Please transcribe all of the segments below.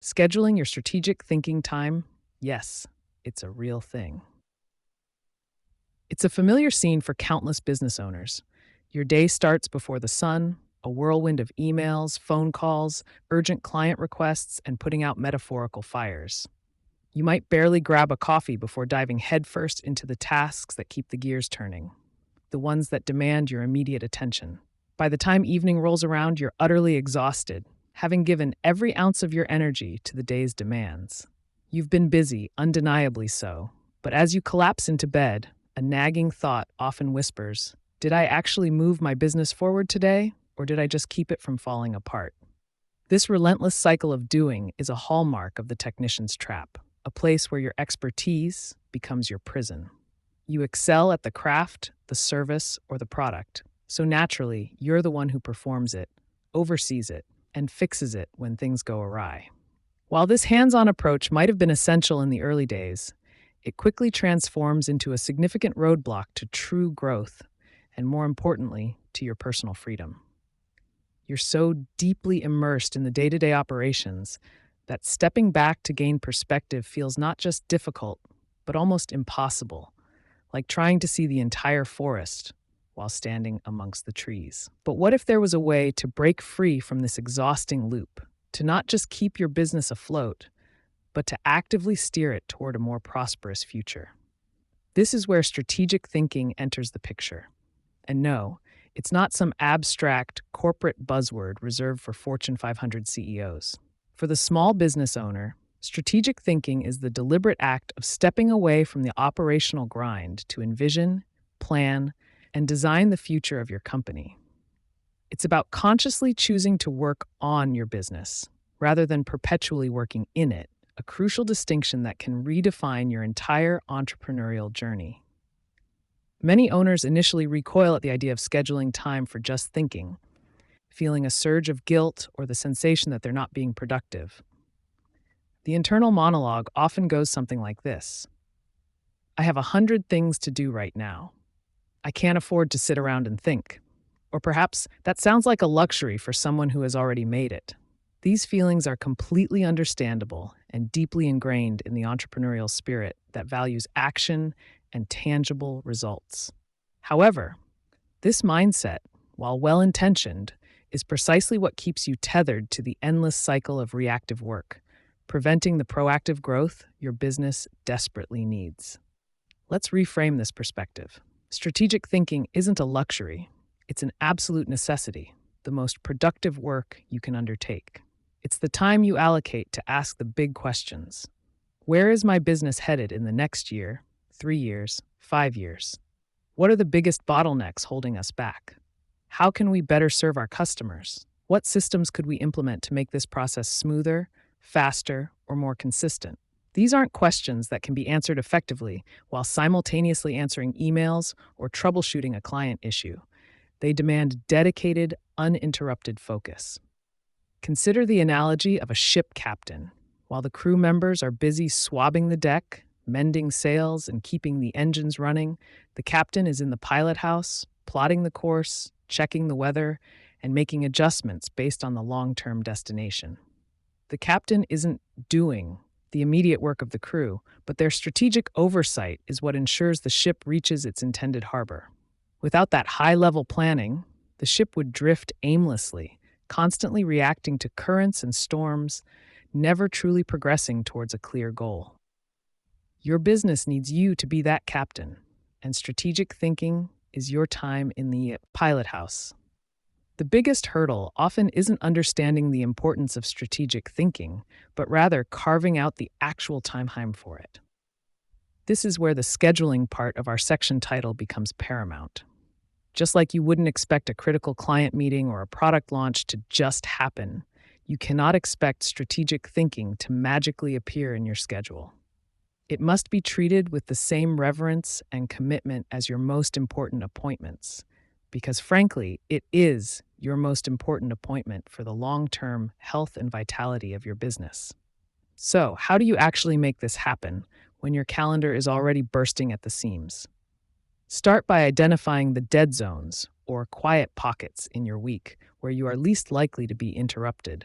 Scheduling your strategic thinking time, yes, it's a real thing. It's a familiar scene for countless business owners. Your day starts before the sun, a whirlwind of emails, phone calls, urgent client requests, and putting out metaphorical fires. You might barely grab a coffee before diving headfirst into the tasks that keep the gears turning, the ones that demand your immediate attention. By the time evening rolls around, you're utterly exhausted, having given every ounce of your energy to the day's demands. You've been busy, undeniably so, but as you collapse into bed, a nagging thought often whispers, "Did I actually move my business forward today, or did I just keep it from falling apart?" This relentless cycle of doing is a hallmark of the technician's trap, a place where your expertise becomes your prison. You excel at the craft, the service, or the product, so naturally, you're the one who performs it, oversees it, and fixes it when things go awry. While this hands-on approach might have been essential in the early days, it quickly transforms into a significant roadblock to true growth, and more importantly, to your personal freedom. You're so deeply immersed in the day-to-day operations that stepping back to gain perspective feels not just difficult, but almost impossible, like trying to see the entire forest while standing amongst the trees. But what if there was a way to break free from this exhausting loop, to not just keep your business afloat, but to actively steer it toward a more prosperous future? This is where strategic thinking enters the picture. And no, it's not some abstract corporate buzzword reserved for Fortune 500 CEOs. For the small business owner, strategic thinking is the deliberate act of stepping away from the operational grind to envision, plan, and design the future of your company. It's about consciously choosing to work on your business rather than perpetually working in it, a crucial distinction that can redefine your entire entrepreneurial journey. Many owners initially recoil at the idea of scheduling time for just thinking, feeling a surge of guilt or the sensation that they're not being productive. The internal monologue often goes something like this: I have 100 things to do right now. I can't afford to sit around and think. Or perhaps that sounds like a luxury for someone who has already made it. These feelings are completely understandable and deeply ingrained in the entrepreneurial spirit that values action and tangible results. However, this mindset, while well-intentioned, is precisely what keeps you tethered to the endless cycle of reactive work, preventing the proactive growth your business desperately needs. Let's reframe this perspective. Strategic thinking isn't a luxury, it's an absolute necessity, the most productive work you can undertake. It's the time you allocate to ask the big questions. Where is my business headed in the next year, 3 years, 5 years? What are the biggest bottlenecks holding us back? How can we better serve our customers? What systems could we implement to make this process smoother, faster, or more consistent? These aren't questions that can be answered effectively while simultaneously answering emails or troubleshooting a client issue. They demand dedicated, uninterrupted focus. Consider the analogy of a ship captain. While the crew members are busy swabbing the deck, mending sails, and keeping the engines running, the captain is in the pilot house, plotting the course, checking the weather, and making adjustments based on the long-term destination. The captain isn't doing the immediate work of the crew, but their strategic oversight is what ensures the ship reaches its intended harbor. Without that high-level planning, the ship would drift aimlessly, constantly reacting to currents and storms, never truly progressing towards a clear goal. Your business needs you to be that captain, and strategic thinking is your time in the pilot house. The biggest hurdle often isn't understanding the importance of strategic thinking, but rather carving out the actual time for it. This is where the scheduling part of our section title becomes paramount. Just like you wouldn't expect a critical client meeting or a product launch to just happen, you cannot expect strategic thinking to magically appear in your schedule. It must be treated with the same reverence and commitment as your most important appointments, because frankly, it is your most important appointment for the long-term health and vitality of your business. So, how do you actually make this happen when your calendar is already bursting at the seams? Start by identifying the dead zones or quiet pockets in your week where you are least likely to be interrupted.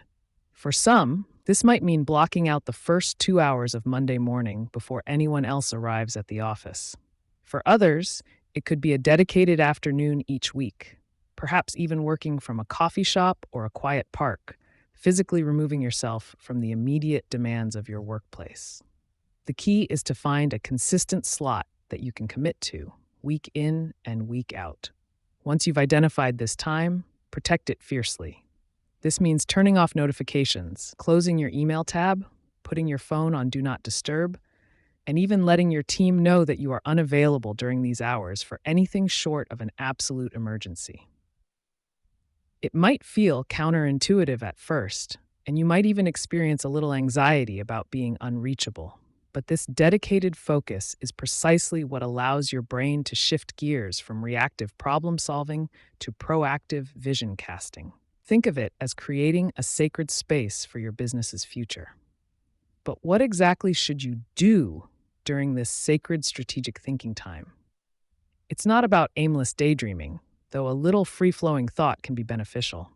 For some, this might mean blocking out the first 2 hours of Monday morning before anyone else arrives at the office. For others, it could be a dedicated afternoon each week, perhaps even working from a coffee shop or a quiet park, physically removing yourself from the immediate demands of your workplace. The key is to find a consistent slot that you can commit to, week in and week out. Once you've identified this time, protect it fiercely. This means turning off notifications, closing your email tab, putting your phone on Do Not Disturb, and even letting your team know that you are unavailable during these hours for anything short of an absolute emergency. It might feel counterintuitive at first, and you might even experience a little anxiety about being unreachable. But this dedicated focus is precisely what allows your brain to shift gears from reactive problem solving to proactive vision casting. Think of it as creating a sacred space for your business's future. But what exactly should you do during this sacred strategic thinking time? It's not about aimless daydreaming, though a little free-flowing thought can be beneficial.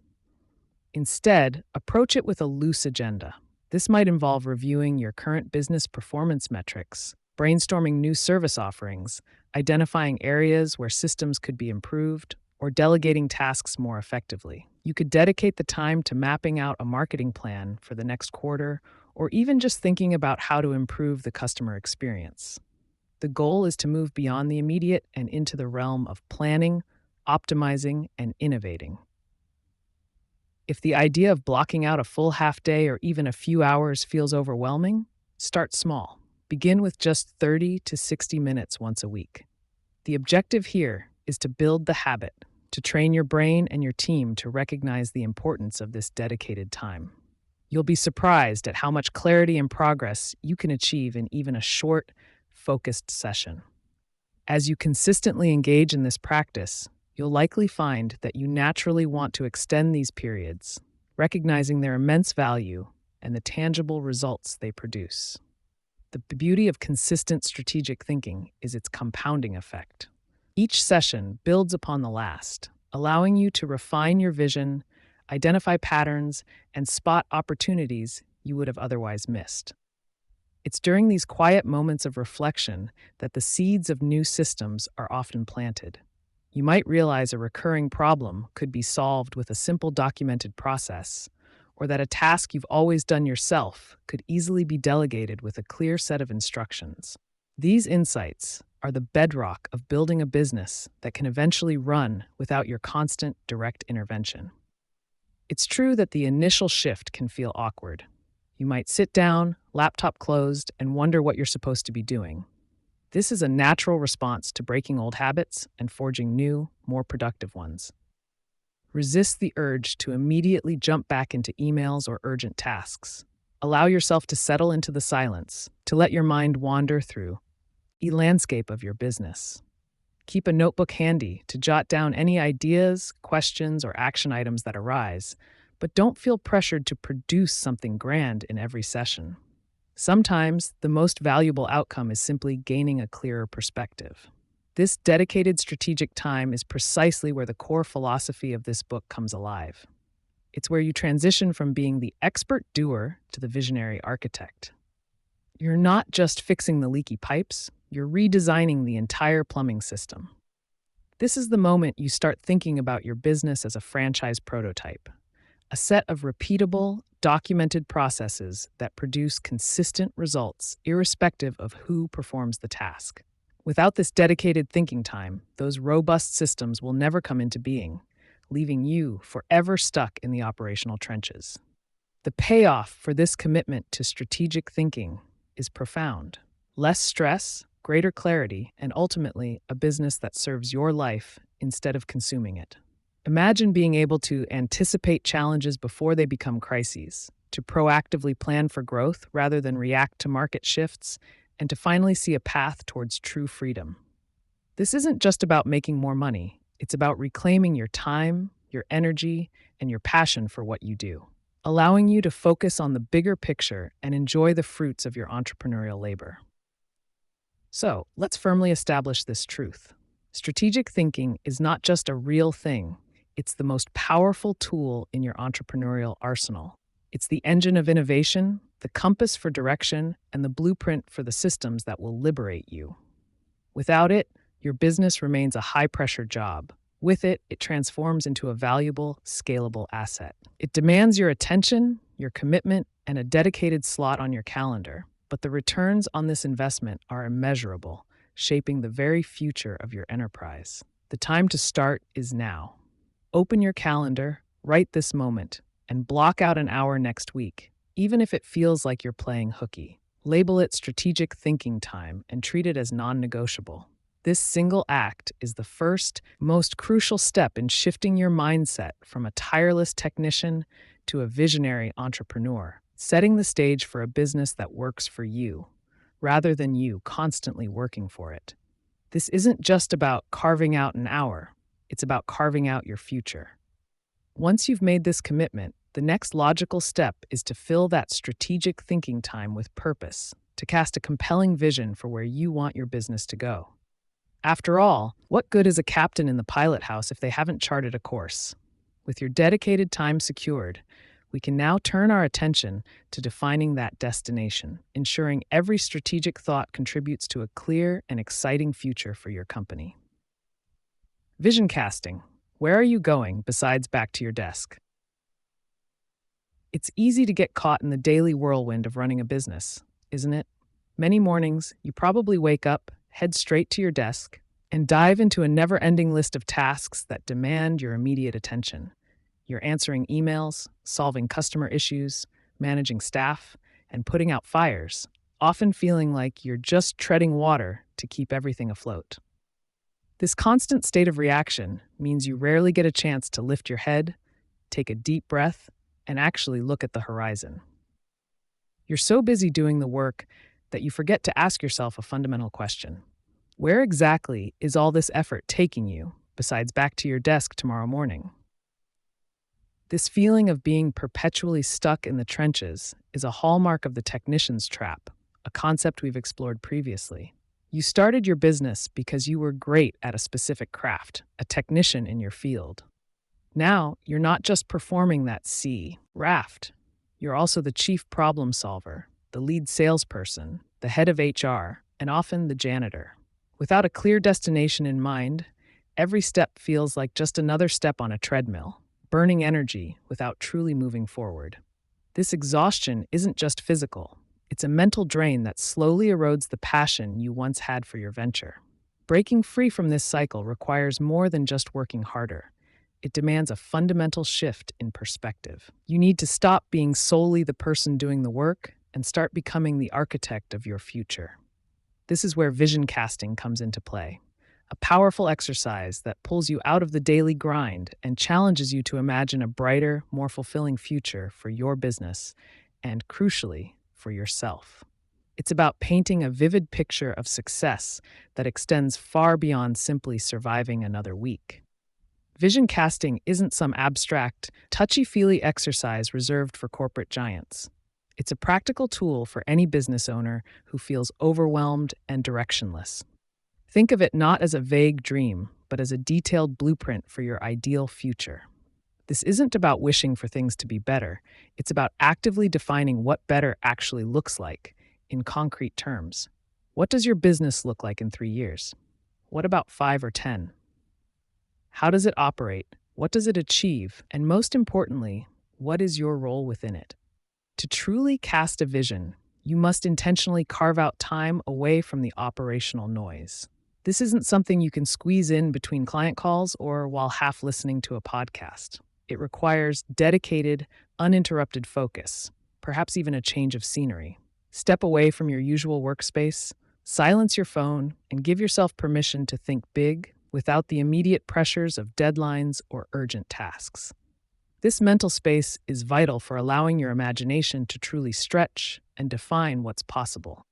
Instead, approach it with a loose agenda. This might involve reviewing your current business performance metrics, brainstorming new service offerings, identifying areas where systems could be improved, or delegating tasks more effectively. You could dedicate the time to mapping out a marketing plan for the next quarter, or even just thinking about how to improve the customer experience. The goal is to move beyond the immediate and into the realm of planning, optimizing, and innovating. If the idea of blocking out a full half day or even a few hours feels overwhelming, start small. Begin with just 30 to 60 minutes once a week. The objective here is to build the habit, to train your brain and your team to recognize the importance of this dedicated time. You'll be surprised at how much clarity and progress you can achieve in even a short, focused session. As you consistently engage in this practice, you'll likely find that you naturally want to extend these periods, recognizing their immense value and the tangible results they produce. The beauty of consistent strategic thinking is its compounding effect. Each session builds upon the last, allowing you to refine your vision, identify patterns, and spot opportunities you would have otherwise missed. It's during these quiet moments of reflection that the seeds of new systems are often planted. You might realize a recurring problem could be solved with a simple documented process, or that a task you've always done yourself could easily be delegated with a clear set of instructions. These insights are the bedrock of building a business that can eventually run without your constant direct intervention. It's true that the initial shift can feel awkward. You might sit down, laptop closed, and wonder what you're supposed to be doing. This is a natural response to breaking old habits and forging new, more productive ones. Resist the urge to immediately jump back into emails or urgent tasks. Allow yourself to settle into the silence, to let your mind wander through the landscape of your business. Keep a notebook handy to jot down any ideas, questions, or action items that arise, but don't feel pressured to produce something grand in every session. Sometimes, the most valuable outcome is simply gaining a clearer perspective. This dedicated strategic time is precisely where the core philosophy of this book comes alive. It's where you transition from being the expert doer to the visionary architect. You're not just fixing the leaky pipes, you're redesigning the entire plumbing system. This is the moment you start thinking about your business as a franchise prototype, a set of repeatable, documented processes that produce consistent results irrespective of who performs the task. Without this dedicated thinking time, those robust systems will never come into being, leaving you forever stuck in the operational trenches. The payoff for this commitment to strategic thinking is profound. Less stress, greater clarity, and ultimately a business that serves your life instead of consuming it. Imagine being able to anticipate challenges before they become crises, to proactively plan for growth rather than react to market shifts, and to finally see a path towards true freedom. This isn't just about making more money, it's about reclaiming your time, your energy, and your passion for what you do, allowing you to focus on the bigger picture and enjoy the fruits of your entrepreneurial labor. So, let's firmly establish this truth. Strategic thinking is not just a real thing, it's the most powerful tool in your entrepreneurial arsenal. It's the engine of innovation, the compass for direction, and the blueprint for the systems that will liberate you. Without it, your business remains a high-pressure job. With it, it transforms into a valuable, scalable asset. It demands your attention, your commitment, and a dedicated slot on your calendar. But the returns on this investment are immeasurable, shaping the very future of your enterprise. The time to start is now. Open your calendar, write this moment, and block out an hour next week, even if it feels like you're playing hooky. Label it strategic thinking time and treat it as non-negotiable. This single act is the first, most crucial step in shifting your mindset from a tireless technician to a visionary entrepreneur, setting the stage for a business that works for you, rather than you constantly working for it. This isn't just about carving out an hour, it's about carving out your future. Once you've made this commitment, the next logical step is to fill that strategic thinking time with purpose, to cast a compelling vision for where you want your business to go. After all, what good is a captain in the pilot house if they haven't charted a course? With your dedicated time secured, we can now turn our attention to defining that destination, ensuring every strategic thought contributes to a clear and exciting future for your company. Vision casting. Where are you going besides back to your desk? It's easy to get caught in the daily whirlwind of running a business, isn't it? Many mornings, you probably wake up, head straight to your desk, and dive into a never-ending list of tasks that demand your immediate attention. You're answering emails, solving customer issues, managing staff, and putting out fires, often feeling like you're just treading water to keep everything afloat. This constant state of reaction means you rarely get a chance to lift your head, take a deep breath, and actually look at the horizon. You're so busy doing the work that you forget to ask yourself a fundamental question. Where exactly is all this effort taking you, besides back to your desk tomorrow morning? This feeling of being perpetually stuck in the trenches is a hallmark of the technician's trap, a concept we've explored previously. You started your business because you were great at a specific craft, a technician in your field. Now, you're not just performing that raft. You're also the chief problem solver, the lead salesperson, the head of HR, and often the janitor. Without a clear destination in mind, every step feels like just another step on a treadmill, burning energy without truly moving forward. This exhaustion isn't just physical. It's a mental drain that slowly erodes the passion you once had for your venture. Breaking free from this cycle requires more than just working harder. It demands a fundamental shift in perspective. You need to stop being solely the person doing the work and start becoming the architect of your future. This is where vision casting comes into play, a powerful exercise that pulls you out of the daily grind and challenges you to imagine a brighter, more fulfilling future for your business and, crucially, for yourself. It's about painting a vivid picture of success that extends far beyond simply surviving another week. Vision casting isn't some abstract, touchy-feely exercise reserved for corporate giants. It's a practical tool for any business owner who feels overwhelmed and directionless. Think of it not as a vague dream, but as a detailed blueprint for your ideal future. This isn't about wishing for things to be better. It's about actively defining what better actually looks like in concrete terms. What does your business look like in 3 years? What about 5 or 10? How does it operate? What does it achieve? And most importantly, what is your role within it? To truly cast a vision, you must intentionally carve out time away from the operational noise. This isn't something you can squeeze in between client calls or while half listening to a podcast. It requires dedicated, uninterrupted focus, perhaps even a change of scenery. Step away from your usual workspace, silence your phone, and give yourself permission to think big without the immediate pressures of deadlines or urgent tasks. This mental space is vital for allowing your imagination to truly stretch and define what's possible.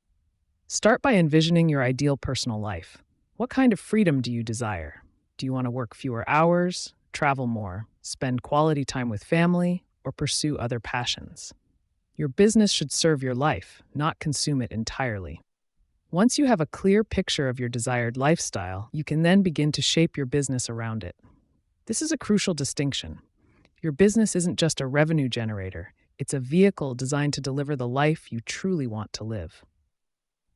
Start by envisioning your ideal personal life. What kind of freedom do you desire? Do you want to work fewer hours, travel more, spend quality time with family, or pursue other passions? Your business should serve your life, not consume it entirely. Once you have a clear picture of your desired lifestyle, you can then begin to shape your business around it. This is a crucial distinction. Your business isn't just a revenue generator, It's a vehicle designed to deliver the life you truly want to live.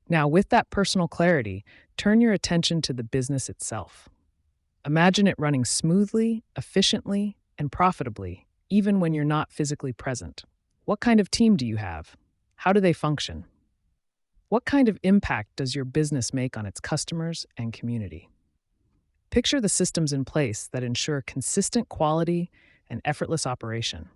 Now, with that personal clarity, turn your attention to the business itself. Imagine it running smoothly, efficiently, and profitably, even when you're not physically present. What kind of team do you have? How do they function? What kind of impact does your business make on its customers and community? Picture the systems in place that ensure consistent quality and effortless operation.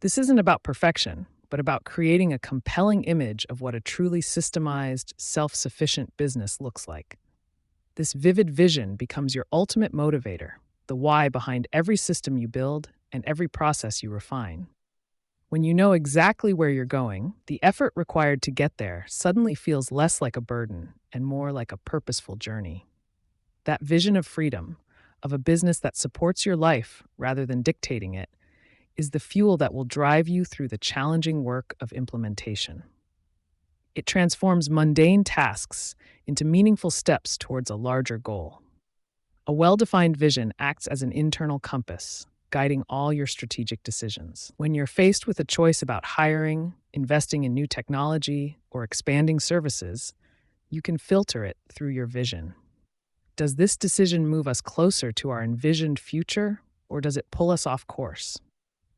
This isn't about perfection, but about creating a compelling image of what a truly systemized, self sufficient business looks like. This vivid vision becomes your ultimate motivator, the why behind every system you build and every process you refine. When you know exactly where you're going, the effort required to get there suddenly feels less like a burden and more like a purposeful journey. That vision of freedom, of a business that supports your life rather than dictating it, is the fuel that will drive you through the challenging work of implementation. It transforms mundane tasks into meaningful steps towards a larger goal. A well-defined vision acts as an internal compass, guiding all your strategic decisions. When you're faced with a choice about hiring, investing in new technology, or expanding services, you can filter it through your vision. Does this decision move us closer to our envisioned future, or does it pull us off course?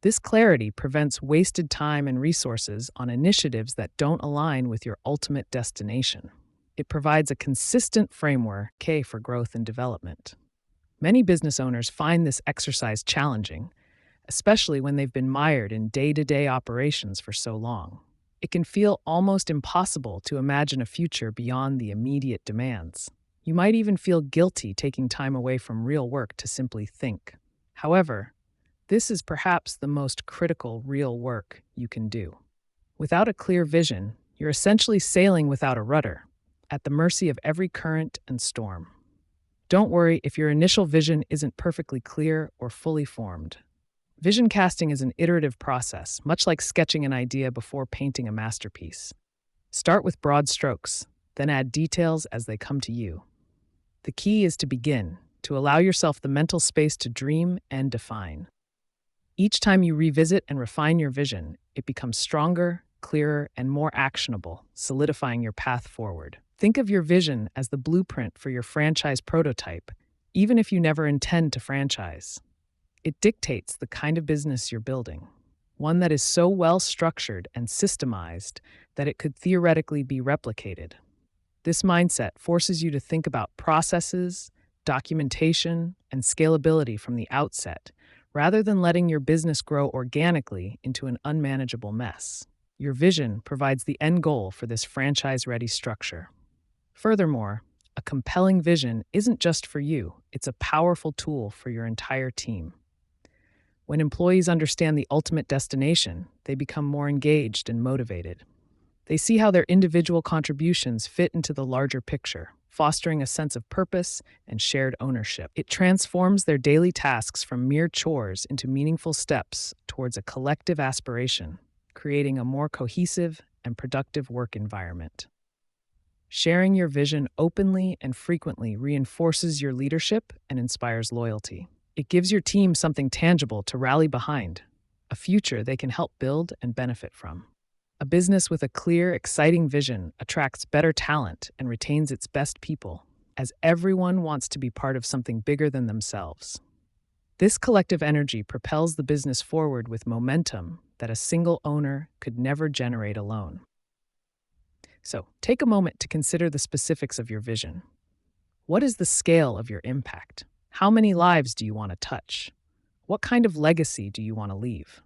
This clarity prevents wasted time and resources on initiatives that don't align with your ultimate destination. It provides a consistent framework for growth and development. Many business owners find this exercise challenging, especially when they've been mired in day-to-day operations for so long. It can feel almost impossible to imagine a future beyond the immediate demands. You might even feel guilty taking time away from real work to simply think. However, this is perhaps the most critical real work you can do. Without a clear vision, you're essentially sailing without a rudder, at the mercy of every current and storm. Don't worry if your initial vision isn't perfectly clear or fully formed. Vision casting is an iterative process, much like sketching an idea before painting a masterpiece. Start with broad strokes, then add details as they come to you. The key is to begin, to allow yourself the mental space to dream and define. Each time you revisit and refine your vision, it becomes stronger, clearer, and more actionable, solidifying your path forward. Think of your vision as the blueprint for your franchise prototype, even if you never intend to franchise. It dictates the kind of business you're building, one that is so well structured and systemized that it could theoretically be replicated. This mindset forces you to think about processes, documentation, and scalability from the outset, rather than letting your business grow organically into an unmanageable mess. Your vision provides the end goal for this franchise-ready structure. Furthermore, a compelling vision isn't just for you, it's a powerful tool for your entire team. When employees understand the ultimate destination, they become more engaged and motivated. They see how their individual contributions fit into the larger picture, fostering a sense of purpose and shared ownership. It transforms their daily tasks from mere chores into meaningful steps towards a collective aspiration, creating a more cohesive and productive work environment. Sharing your vision openly and frequently reinforces your leadership and inspires loyalty. It gives your team something tangible to rally behind, a future they can help build and benefit from. A business with a clear, exciting vision attracts better talent and retains its best people, as everyone wants to be part of something bigger than themselves. This collective energy propels the business forward with momentum that a single owner could never generate alone. So, take a moment to consider the specifics of your vision. What is the scale of your impact? How many lives do you want to touch? What kind of legacy do you want to leave?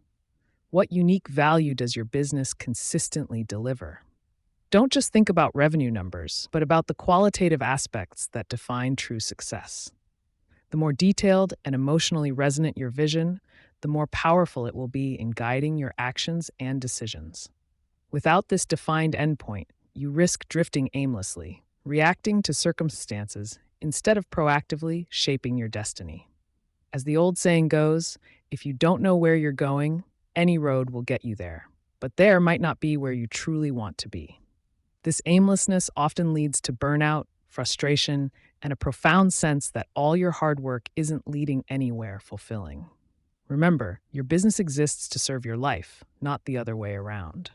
What unique value does your business consistently deliver? Don't just think about revenue numbers, but about the qualitative aspects that define true success. The more detailed and emotionally resonant your vision, the more powerful it will be in guiding your actions and decisions. Without this defined endpoint, you risk drifting aimlessly, reacting to circumstances instead of proactively shaping your destiny. As the old saying goes, if you don't know where you're going, any road will get you there, but there might not be where you truly want to be. This aimlessness often leads to burnout, frustration, and a profound sense that all your hard work isn't leading anywhere fulfilling. Remember, your business exists to serve your life, not the other way around.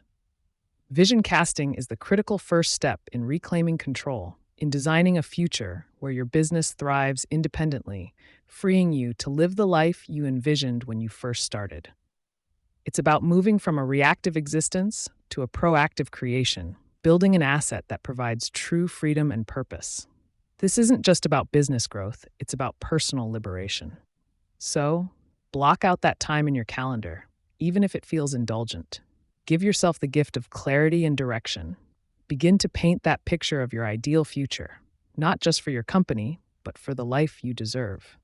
Vision casting is the critical first step in reclaiming control, in designing a future where your business thrives independently, freeing you to live the life you envisioned when you first started. It's about moving from a reactive existence to a proactive creation, building an asset that provides true freedom and purpose. This isn't just about business growth, it's about personal liberation. So, block out that time in your calendar, even if it feels indulgent. Give yourself the gift of clarity and direction. Begin to paint that picture of your ideal future, not just for your company, but for the life you deserve.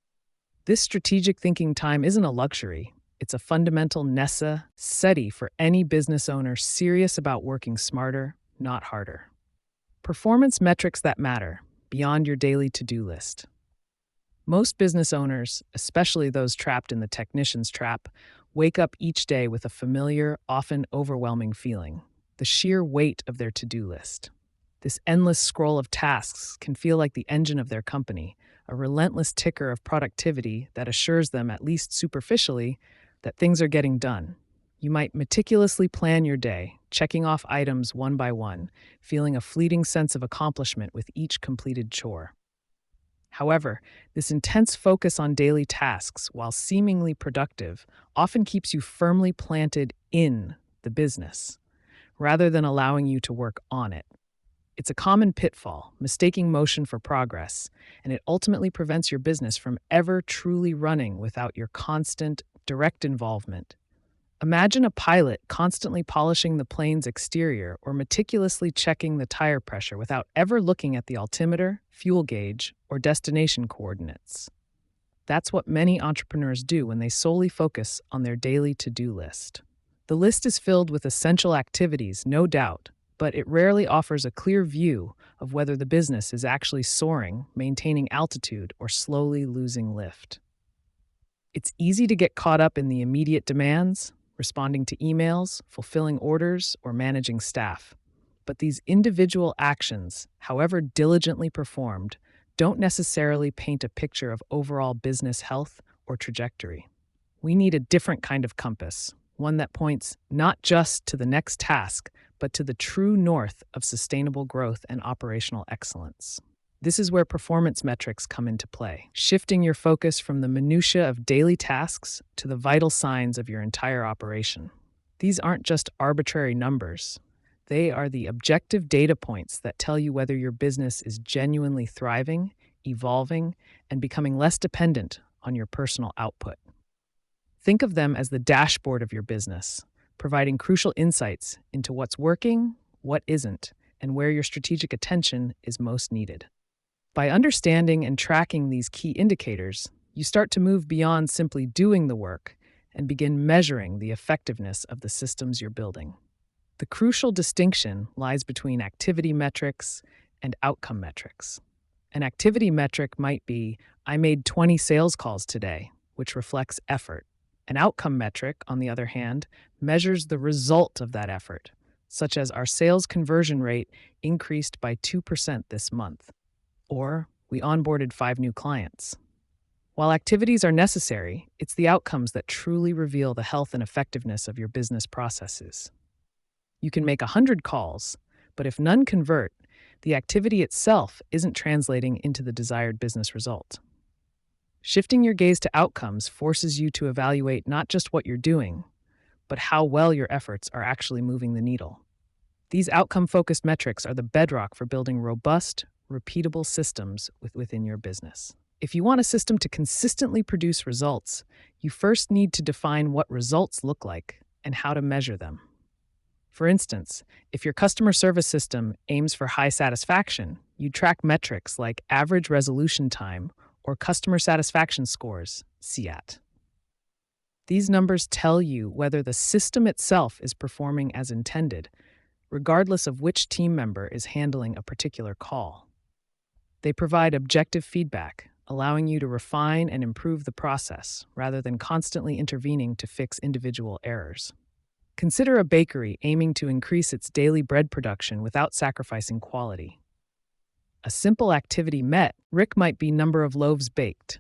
This strategic thinking time isn't a luxury. It's a fundamental necessity for any business owner serious about working smarter, not harder. Performance metrics that matter, beyond your daily to-do list. Most business owners, especially those trapped in the technician's trap, wake up each day with a familiar, often overwhelming feeling: the sheer weight of their to-do list. This endless scroll of tasks can feel like the engine of their company, a relentless ticker of productivity that assures them, at least superficially, that things are getting done. You might meticulously plan your day, checking off items one by one, feeling a fleeting sense of accomplishment with each completed chore. However, this intense focus on daily tasks, while seemingly productive, often keeps you firmly planted in the business, rather than allowing you to work on it. It's a common pitfall, mistaking motion for progress, and it ultimately prevents your business from ever truly running without your constant, direct involvement. Imagine a pilot constantly polishing the plane's exterior or meticulously checking the tire pressure without ever looking at the altimeter, fuel gauge, or destination coordinates. That's what many entrepreneurs do when they solely focus on their daily to-do list. The list is filled with essential activities, no doubt, but it rarely offers a clear view of whether the business is actually soaring, maintaining altitude, or slowly losing lift. It's easy to get caught up in the immediate demands, responding to emails, fulfilling orders, or managing staff. But these individual actions, however diligently performed, don't necessarily paint a picture of overall business health or trajectory. We need a different kind of compass, one that points not just to the next task, but to the true north of sustainable growth and operational excellence. This is where performance metrics come into play, shifting your focus from the minutiae of daily tasks to the vital signs of your entire operation. These aren't just arbitrary numbers. They are the objective data points that tell you whether your business is genuinely thriving, evolving, and becoming less dependent on your personal output. Think of them as the dashboard of your business, providing crucial insights into what's working, what isn't, and where your strategic attention is most needed. By understanding and tracking these key indicators, you start to move beyond simply doing the work and begin measuring the effectiveness of the systems you're building. The crucial distinction lies between activity metrics and outcome metrics. An activity metric might be, I made 20 sales calls today, which reflects effort. An outcome metric, on the other hand, measures the result of that effort, such as our sales conversion rate increased by 2% this month, or we onboarded 5 new clients. While activities are necessary, it's the outcomes that truly reveal the health and effectiveness of your business processes. You can make 100 calls, but if none convert, the activity itself isn't translating into the desired business result. Shifting your gaze to outcomes forces you to evaluate not just what you're doing, but how well your efforts are actually moving the needle. These outcome-focused metrics are the bedrock for building robust, repeatable systems within your business. If you want a system to consistently produce results, you first need to define what results look like and how to measure them. For instance, if your customer service system aims for high satisfaction, you track metrics like average resolution time or customer satisfaction scores, CSAT. These numbers tell you whether the system itself is performing as intended, regardless of which team member is handling a particular call. They provide objective feedback, allowing you to refine and improve the process rather than constantly intervening to fix individual errors. Consider a bakery aiming to increase its daily bread production without sacrificing quality. A simple activity metric might be number of loaves baked.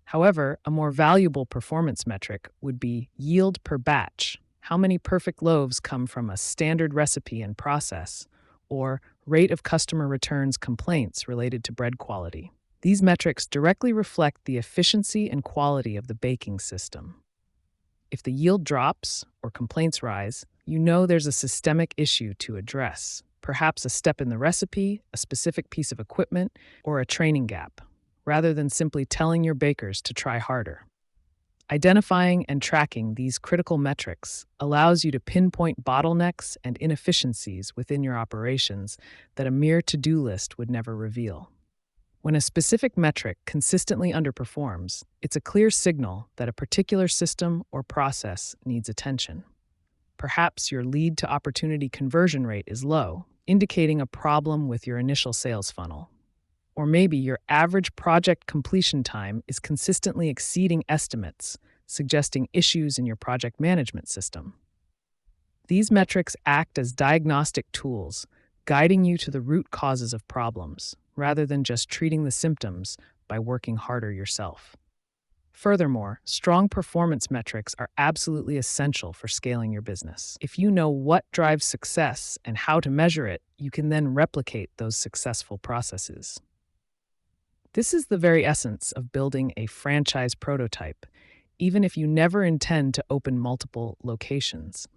However, a more valuable performance metric would be yield per batch. How many perfect loaves come from a standard recipe and process, or rate of customer returns complaints related to bread quality. These metrics directly reflect the efficiency and quality of the baking system. If the yield drops or complaints rise, you know there's a systemic issue to address, perhaps a step in the recipe, a specific piece of equipment, or a training gap, rather than simply telling your bakers to try harder. Identifying and tracking these critical metrics allows you to pinpoint bottlenecks and inefficiencies within your operations that a mere to-do list would never reveal. When a specific metric consistently underperforms, it's a clear signal that a particular system or process needs attention. Perhaps your lead to opportunity conversion rate is low, indicating a problem with your initial sales funnel. Or maybe your average project completion time is consistently exceeding estimates, suggesting issues in your project management system. These metrics act as diagnostic tools, guiding you to the root causes of problems, rather than just treating the symptoms by working harder yourself. Furthermore, strong performance metrics are absolutely essential for scaling your business. If you know what drives success and how to measure it, you can then replicate those successful processes. This is the very essence of building a franchise prototype, even if you never intend to open multiple locations.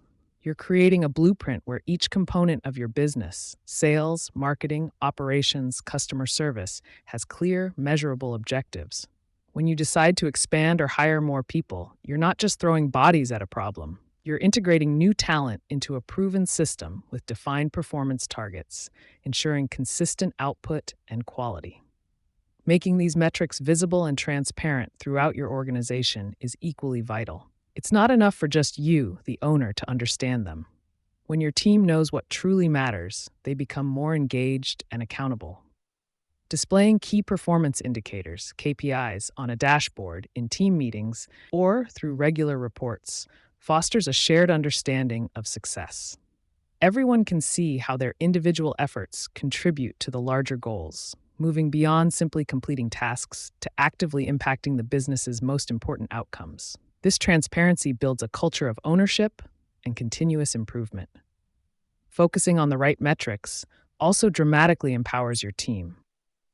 You're creating a blueprint where each component of your business, sales, marketing, operations, customer service, has clear, measurable objectives. When you decide to expand or hire more people, you're not just throwing bodies at a problem. You're integrating new talent into a proven system with defined performance targets, ensuring consistent output and quality. Making these metrics visible and transparent throughout your organization is equally vital. It's not enough for just you, the owner, to understand them. When your team knows what truly matters, they become more engaged and accountable. Displaying key performance indicators, KPIs, on a dashboard, in team meetings, or through regular reports fosters a shared understanding of success. Everyone can see how their individual efforts contribute to the larger goals, moving beyond simply completing tasks to actively impacting the business's most important outcomes. This transparency builds a culture of ownership and continuous improvement. Focusing on the right metrics also dramatically empowers your team,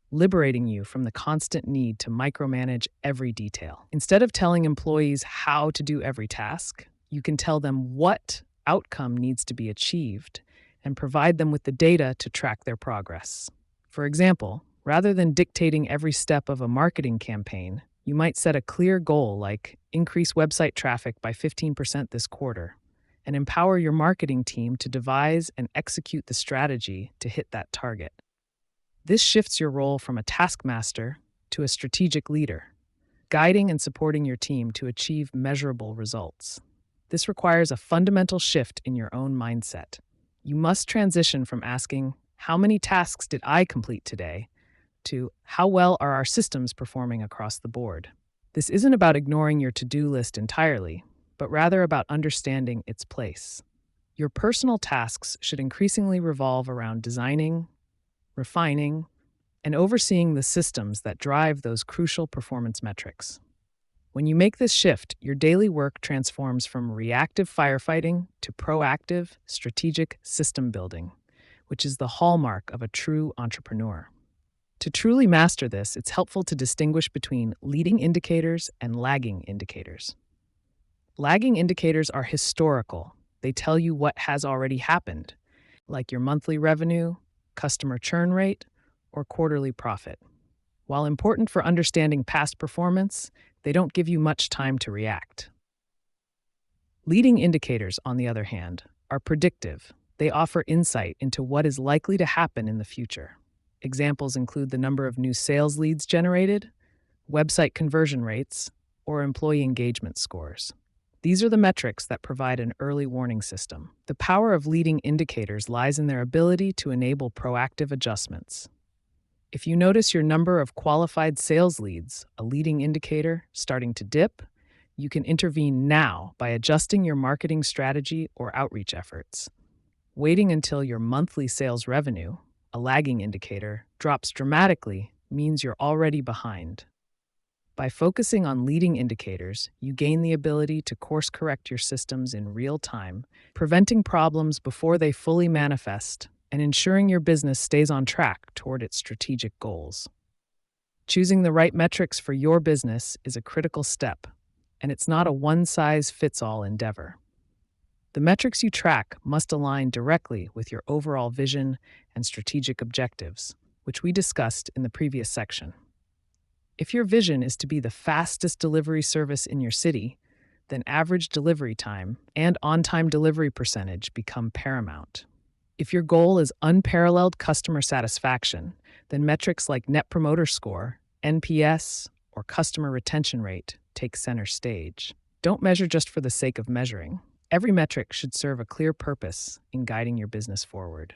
liberating you from the constant need to micromanage every detail. Instead of telling employees how to do every task, you can tell them what outcome needs to be achieved and provide them with the data to track their progress. For example, rather than dictating every step of a marketing campaign, you might set a clear goal like increase website traffic by 15% this quarter, and empower your marketing team to devise and execute the strategy to hit that target. This shifts your role from a taskmaster to a strategic leader, guiding and supporting your team to achieve measurable results. This requires a fundamental shift in your own mindset. You must transition from asking, "How many tasks did I complete today?" to "How well are our systems performing across the board?" This isn't about ignoring your to-do list entirely, but rather about understanding its place. Your personal tasks should increasingly revolve around designing, refining, and overseeing the systems that drive those crucial performance metrics. When you make this shift, your daily work transforms from reactive firefighting to proactive, strategic system building, which is the hallmark of a true entrepreneur. To truly master this, it's helpful to distinguish between leading indicators and lagging indicators. Lagging indicators are historical. They tell you what has already happened, like your monthly revenue, customer churn rate, or quarterly profit. While important for understanding past performance, they don't give you much time to react. Leading indicators, on the other hand, are predictive. They offer insight into what is likely to happen in the future. Examples include the number of new sales leads generated, website conversion rates, or employee engagement scores. These are the metrics that provide an early warning system. The power of leading indicators lies in their ability to enable proactive adjustments. If you notice your number of qualified sales leads, a leading indicator, starting to dip, you can intervene now by adjusting your marketing strategy or outreach efforts. Waiting until your monthly sales revenue, a lagging indicator, drops dramatically means you're already behind. By focusing on leading indicators, you gain the ability to course correct your systems in real time, preventing problems before they fully manifest and ensuring your business stays on track toward its strategic goals. Choosing the right metrics for your business is a critical step, and it's not a one-size-fits-all endeavor. The metrics you track must align directly with your overall vision and strategic objectives, which we discussed in the previous section. If your vision is to be the fastest delivery service in your city, then average delivery time and on-time delivery percentage become paramount. If your goal is unparalleled customer satisfaction, then metrics like Net Promoter Score, NPS, or customer retention rate take center stage. Don't measure just for the sake of measuring. Every metric should serve a clear purpose in guiding your business forward.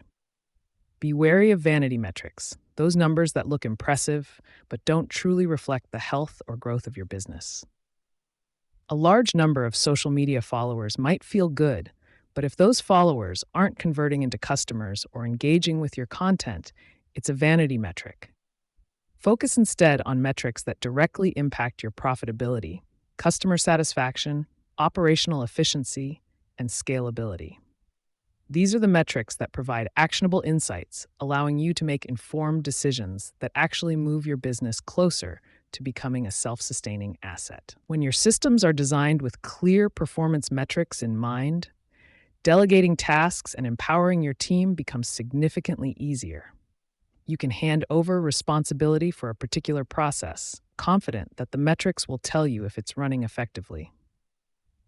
Be wary of vanity metrics, those numbers that look impressive but don't truly reflect the health or growth of your business. A large number of social media followers might feel good, but if those followers aren't converting into customers or engaging with your content, it's a vanity metric. Focus instead on metrics that directly impact your profitability, customer satisfaction, operational efficiency, and scalability. These are the metrics that provide actionable insights, allowing you to make informed decisions that actually move your business closer to becoming a self-sustaining asset. When your systems are designed with clear performance metrics in mind, delegating tasks and empowering your team becomes significantly easier. You can hand over responsibility for a particular process, confident that the metrics will tell you if it's running effectively.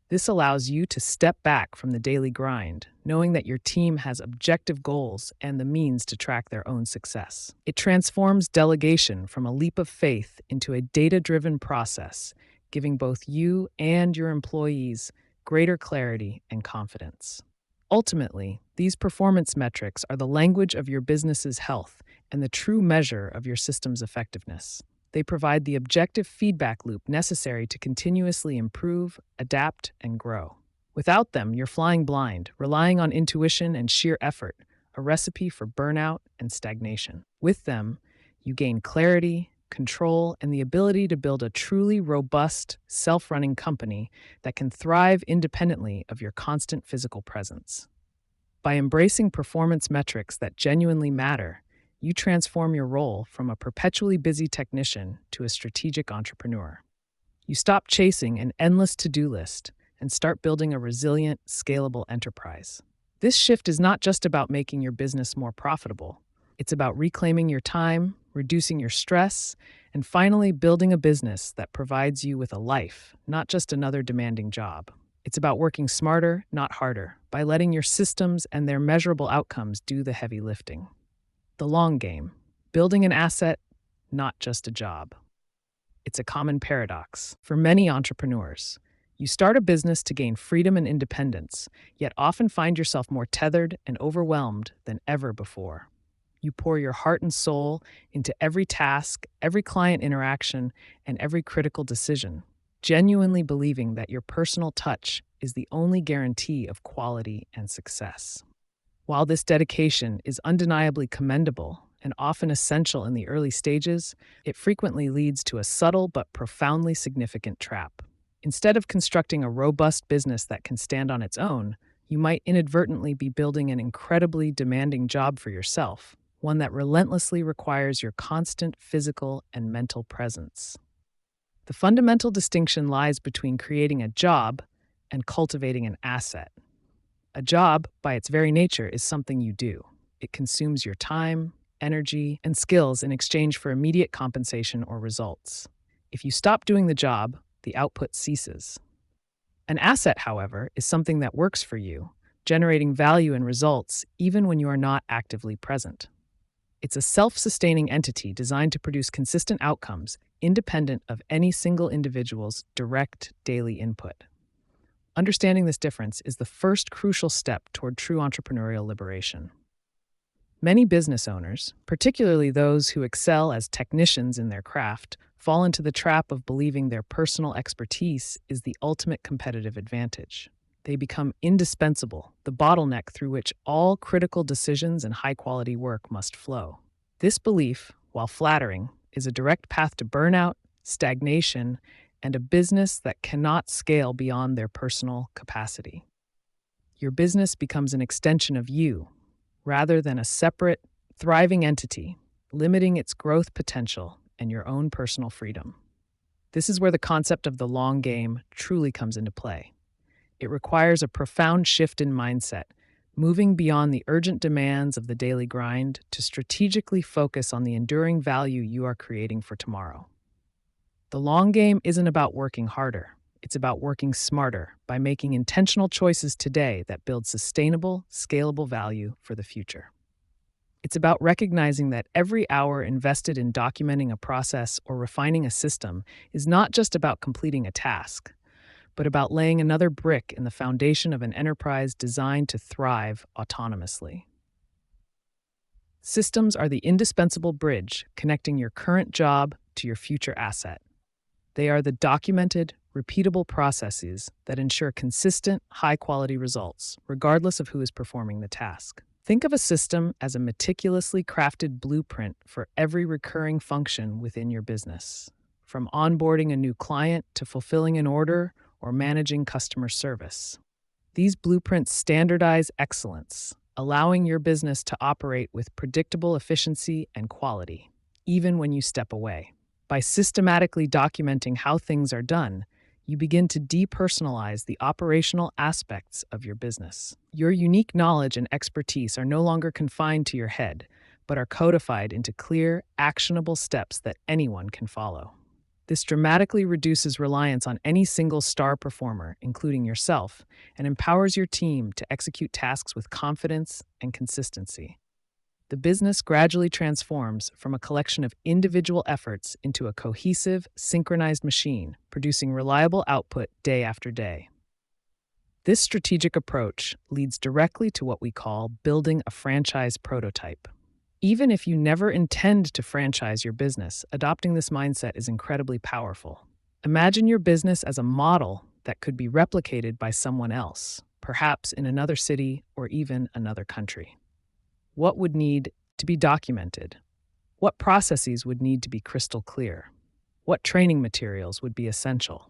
This allows you to step back from the daily grind, knowing that your team has objective goals and the means to track their own success. It transforms delegation from a leap of faith into a data-driven process, giving both you and your employees greater clarity and confidence. Ultimately, these performance metrics are the language of your business's health and the true measure of your system's effectiveness. They provide the objective feedback loop necessary to continuously improve, adapt, and grow. Without them, you're flying blind, relying on intuition and sheer effort, a recipe for burnout and stagnation. With them, you gain clarity, control, and the ability to build a truly robust, self-running company that can thrive independently of your constant physical presence. By embracing performance metrics that genuinely matter, you transform your role from a perpetually busy technician to a strategic entrepreneur. You stop chasing an endless to-do list and start building a resilient, scalable enterprise. This shift is not just about making your business more profitable. It's about reclaiming your time, reducing your stress, and finally building a business that provides you with a life, not just another demanding job. It's about working smarter, not harder, by letting your systems and their measurable outcomes do the heavy lifting. The long game, building an asset, not just a job. It's a common paradox for many entrepreneurs. You start a business to gain freedom and independence, yet often find yourself more tethered and overwhelmed than ever before. You pour your heart and soul into every task, every client interaction, and every critical decision, genuinely believing that your personal touch is the only guarantee of quality and success. While this dedication is undeniably commendable and often essential in the early stages, it frequently leads to a subtle but profoundly significant trap. Instead of constructing a robust business that can stand on its own, you might inadvertently be building an incredibly demanding job for yourself, one that relentlessly requires your constant physical and mental presence. The fundamental distinction lies between creating a job and cultivating an asset. A job, by its very nature, is something you do. It consumes your time, energy, and skills in exchange for immediate compensation or results. If you stop doing the job, the output ceases. An asset, however, is something that works for you, generating value and results even when you are not actively present. It's a self-sustaining entity designed to produce consistent outcomes, independent of any single individual's direct daily input. Understanding this difference is the first crucial step toward true entrepreneurial liberation. Many business owners, particularly those who excel as technicians in their craft, fall into the trap of believing their personal expertise is the ultimate competitive advantage. They become indispensable, the bottleneck through which all critical decisions and high-quality work must flow. This belief, while flattering, is a direct path to burnout, stagnation, and a business that cannot scale beyond their personal capacity. Your business becomes an extension of you, rather than a separate, thriving entity, limiting its growth potential and your own personal freedom. This is where the concept of the long game truly comes into play. It requires a profound shift in mindset, moving beyond the urgent demands of the daily grind to strategically focus on the enduring value you are creating for tomorrow. The long game isn't about working harder. It's about working smarter by making intentional choices today that build sustainable, scalable value for the future. It's about recognizing that every hour invested in documenting a process or refining a system is not just about completing a task, but about laying another brick in the foundation of an enterprise designed to thrive autonomously. Systems are the indispensable bridge connecting your current job to your future asset. They are the documented, repeatable processes that ensure consistent, high-quality results, regardless of who is performing the task. Think of a system as a meticulously crafted blueprint for every recurring function within your business, from onboarding a new client to fulfilling an order or managing customer service. These blueprints standardize excellence, allowing your business to operate with predictable efficiency and quality, even when you step away. By systematically documenting how things are done, you begin to depersonalize the operational aspects of your business. Your unique knowledge and expertise are no longer confined to your head, but are codified into clear, actionable steps that anyone can follow. This dramatically reduces reliance on any single star performer, including yourself, and empowers your team to execute tasks with confidence and consistency. The business gradually transforms from a collection of individual efforts into a cohesive, synchronized machine, producing reliable output day after day. This strategic approach leads directly to what we call building a franchise prototype. Even if you never intend to franchise your business, adopting this mindset is incredibly powerful. Imagine your business as a model that could be replicated by someone else, perhaps in another city or even another country. What would need to be documented? What processes would need to be crystal clear? What training materials would be essential?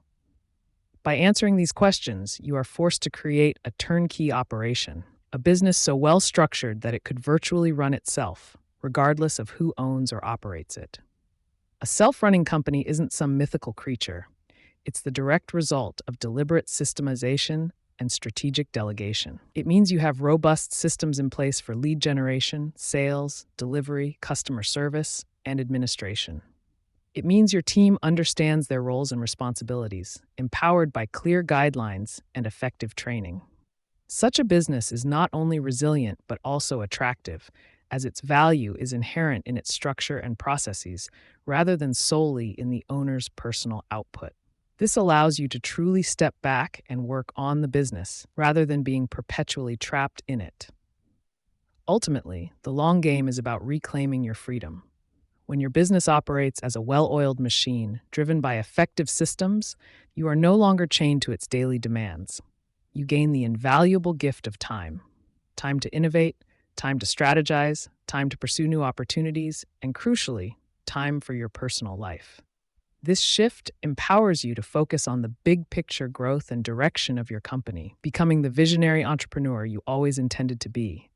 By answering these questions, you are forced to create a turnkey operation, a business so well structured that it could virtually run itself, regardless of who owns or operates it. A self-running company isn't some mythical creature. It's the direct result of deliberate systemization and strategic delegation. It means you have robust systems in place for lead generation, sales, delivery, customer service, and administration. It means your team understands their roles and responsibilities, empowered by clear guidelines and effective training. Such a business is not only resilient but also attractive, as its value is inherent in its structure and processes rather than solely in the owner's personal output. This allows you to truly step back and work on the business rather than being perpetually trapped in it. Ultimately, the long game is about reclaiming your freedom. When your business operates as a well-oiled machine driven by effective systems, you are no longer chained to its daily demands. You gain the invaluable gift of time. Time to innovate, time to strategize, time to pursue new opportunities, and crucially, time for your personal life. This shift empowers you to focus on the big picture growth and direction of your company, becoming the visionary entrepreneur you always intended to be,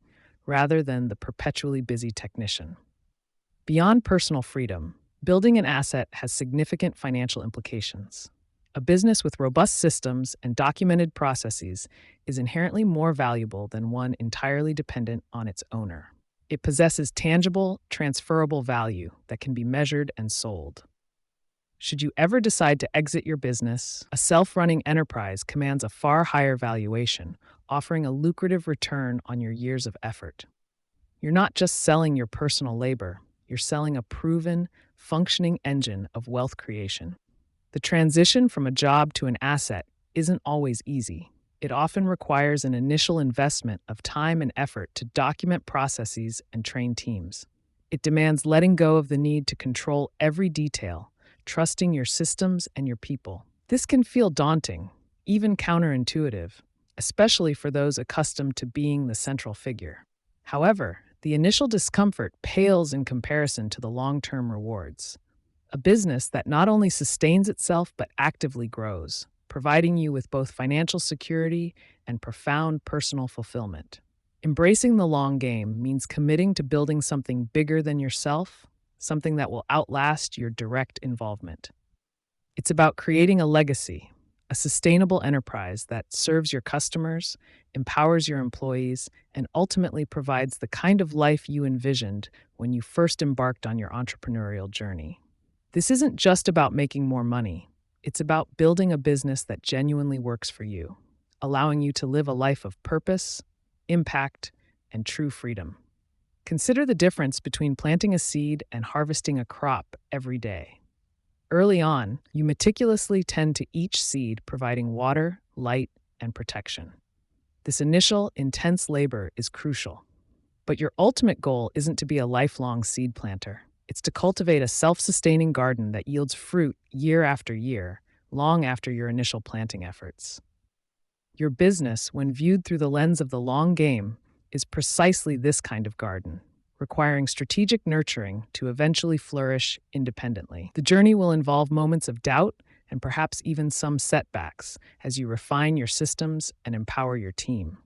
rather than the perpetually busy technician. Beyond personal freedom, building an asset has significant financial implications. A business with robust systems and documented processes is inherently more valuable than one entirely dependent on its owner. It possesses tangible, transferable value that can be measured and sold. Should you ever decide to exit your business, a self-running enterprise commands a far higher valuation, offering a lucrative return on your years of effort. You're not just selling your personal labor, you're selling a proven, functioning engine of wealth creation. The transition from a job to an asset isn't always easy. It often requires an initial investment of time and effort to document processes and train teams. It demands letting go of the need to control every detail, trusting your systems and your people. This can feel daunting, even counterintuitive, especially for those accustomed to being the central figure. However, the initial discomfort pales in comparison to the long-term rewards. A business that not only sustains itself but actively grows, providing you with both financial security and profound personal fulfillment. Embracing the long game means committing to building something bigger than yourself, something that will outlast your direct involvement. It's about creating a legacy, a sustainable enterprise that serves your customers, empowers your employees, and ultimately provides the kind of life you envisioned when you first embarked on your entrepreneurial journey. This isn't just about making more money. It's about building a business that genuinely works for you, allowing you to live a life of purpose, impact, and true freedom. Consider the difference between planting a seed and harvesting a crop every day. Early on, you meticulously tend to each seed, providing water, light, and protection. This initial, intense labor is crucial. But your ultimate goal isn't to be a lifelong seed planter. It's to cultivate a self-sustaining garden that yields fruit year after year, long after your initial planting efforts. Your business, when viewed through the lens of the long game, is precisely this kind of garden, requiring strategic nurturing to eventually flourish independently. The journey will involve moments of doubt and perhaps even some setbacks as you refine your systems and empower your team.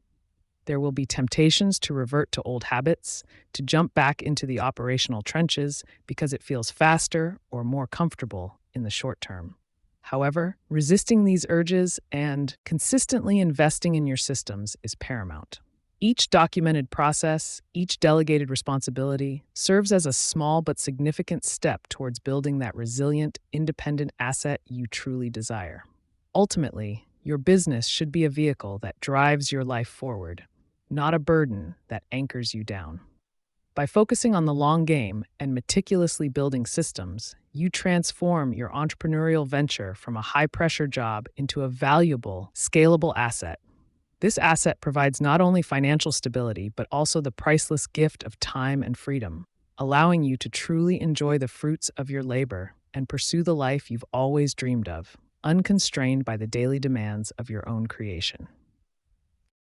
There will be temptations to revert to old habits, to jump back into the operational trenches because it feels faster or more comfortable in the short term. However, resisting these urges and consistently investing in your systems is paramount. Each documented process, each delegated responsibility, serves as a small but significant step towards building that resilient, independent asset you truly desire. Ultimately, your business should be a vehicle that drives your life forward, not a burden that anchors you down. By focusing on the long game and meticulously building systems, you transform your entrepreneurial venture from a high-pressure job into a valuable, scalable asset. This asset provides not only financial stability, but also the priceless gift of time and freedom, allowing you to truly enjoy the fruits of your labor and pursue the life you've always dreamed of, unconstrained by the daily demands of your own creation.